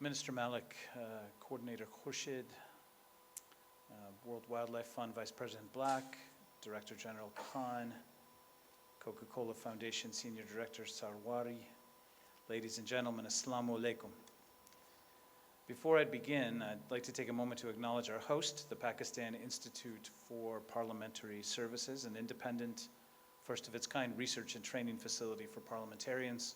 Minister Malik, Coordinator Khurshid, World Wildlife Fund Vice President Black, Director General Khan, Coca-Cola Foundation Senior Director Sarwari, ladies and gentlemen, Assalamu alaikum. Before I begin, I'd like to take a moment to acknowledge our host, the Pakistan Institute for Parliamentary Services, an independent, first-of-its-kind research and training facility for parliamentarians.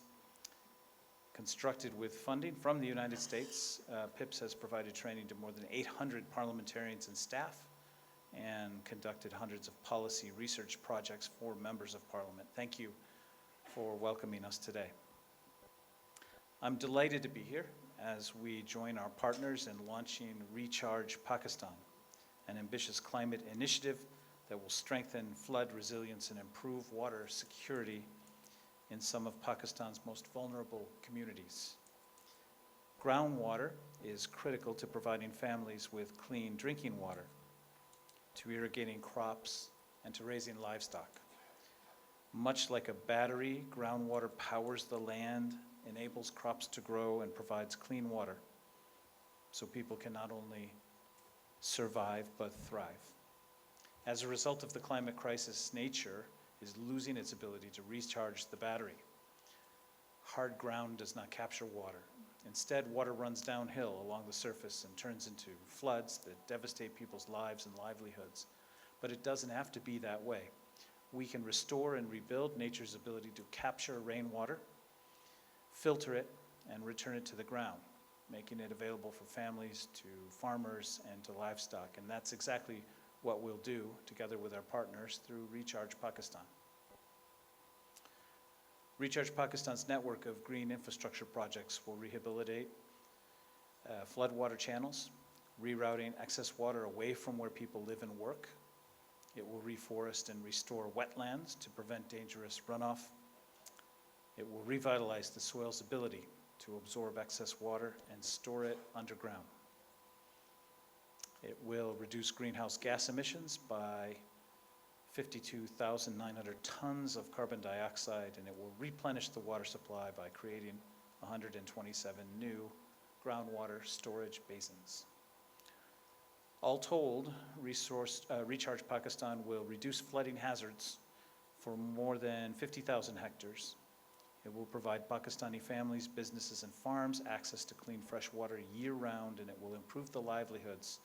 Constructed with funding from the United States, PIPS has provided training to more than 800 parliamentarians and staff and conducted hundreds of policy research projects for members of parliament. Thank you for welcoming us today. I'm delighted to be here as we join our partners in launching Recharge Pakistan, an ambitious climate initiative that will strengthen flood resilience and improve water security in some of Pakistan's most vulnerable communities. Groundwater is critical to providing families with clean drinking water, to irrigating crops, and to raising livestock. Much like a battery, groundwater powers the land, enables crops to grow, and provides clean water so people can not only survive but thrive. As a result of the climate crisis, nature is losing its ability to recharge the battery. Hard ground does not capture water. Instead, water runs downhill along the surface and turns into floods that devastate people's lives and livelihoods. But it doesn't have to be that way. We can restore and rebuild nature's ability to capture rainwater, filter it, and return it to the ground, making it available for families, to farmers, and to livestock. And that's exactly what we'll do together with our partners through Recharge Pakistan. Recharge Pakistan's network of green infrastructure projects will rehabilitate floodwater channels, rerouting excess water away from where people live and work. It will reforest and restore wetlands to prevent dangerous runoff. It will revitalize the soil's ability to absorb excess water and store it underground. It will reduce greenhouse gas emissions by 52,900 tons of carbon dioxide, and it will replenish the water supply by creating 127 new groundwater storage basins. All told, Recharge Pakistan will reduce flooding hazards for more than 50,000 hectares. It will provide Pakistani families, businesses, and farms access to clean, fresh water year-round, and it will improve the livelihoods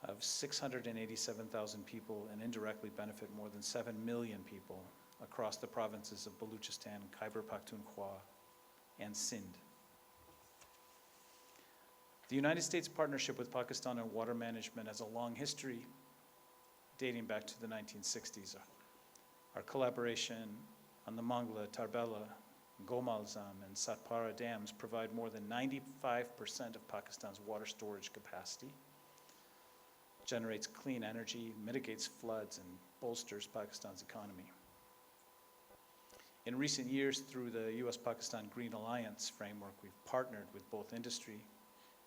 of 687,000 people and indirectly benefit more than 7 million people across the provinces of Baluchistan, Khyber Pakhtunkhwa, and Sindh. The United States partnership with Pakistan on water management has a long history dating back to the 1960s. Our collaboration on the Mangla, Tarbela, Gomalzam, and Satpara dams provide more than 95% of Pakistan's water storage capacity, generates clean energy, mitigates floods, and bolsters Pakistan's economy. In recent years, through the US-Pakistan Green Alliance framework, we've partnered with both industry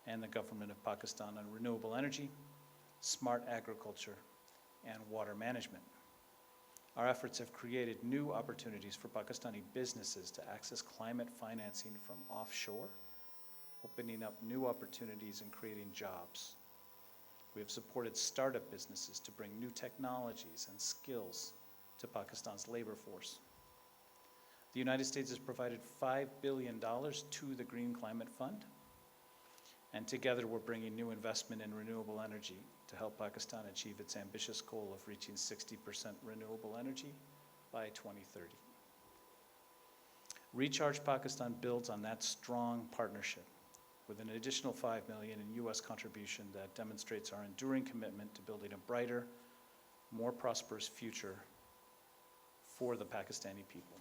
and the government of Pakistan on renewable energy, smart agriculture, and water management. Our efforts have created new opportunities for Pakistani businesses to access climate financing from offshore, opening up new opportunities and creating jobs. We have supported startup businesses to bring new technologies and skills to Pakistan's labor force. The United States has provided $5 billion to the Green Climate Fund, and together we're bringing new investment in renewable energy to help Pakistan achieve its ambitious goal of reaching 60% renewable energy by 2030. Recharge Pakistan builds on that strong partnership with an additional $5 million in US contribution that demonstrates our enduring commitment to building a brighter, more prosperous future for the Pakistani people.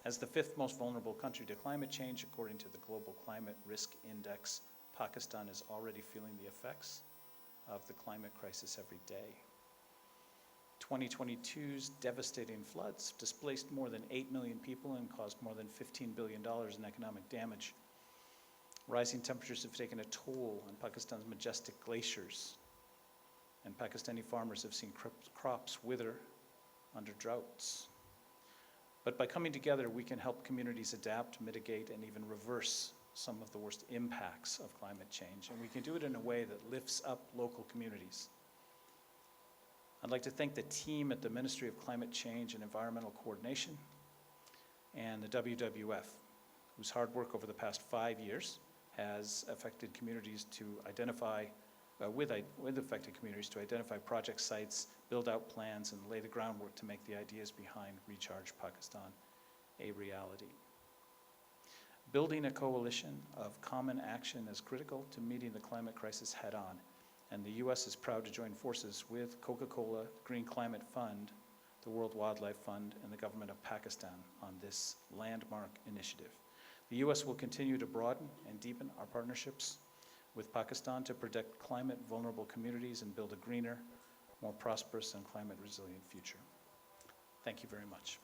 As the fifth most vulnerable country to climate change, according to the Global Climate Risk Index, Pakistan is already feeling the effects of the climate crisis every day. 2022's devastating floods displaced more than 8 million people and caused more than $15 billion in economic damage. Rising temperatures have taken a toll on Pakistan's majestic glaciers, and Pakistani farmers have seen crops wither under droughts. But by coming together, we can help communities adapt, mitigate, and even reverse some of the worst impacts of climate change, and we can do it in a way that lifts up local communities. I'd like to thank the team at the Ministry of Climate Change and Environmental Coordination and the WWF, whose hard work over the past 5 years has affected communities to identify, with affected communities to identify project sites, build out plans, and lay the groundwork to make the ideas behind Recharge Pakistan a reality. Building a coalition of common action is critical to meeting the climate crisis head-on, and the U.S. is proud to join forces with Coca-Cola, Green Climate Fund, the World Wildlife Fund, and the government of Pakistan on this landmark initiative. The U.S. will continue to broaden and deepen our partnerships with Pakistan to protect climate-vulnerable communities and build a greener, more prosperous, and climate-resilient future. Thank you very much.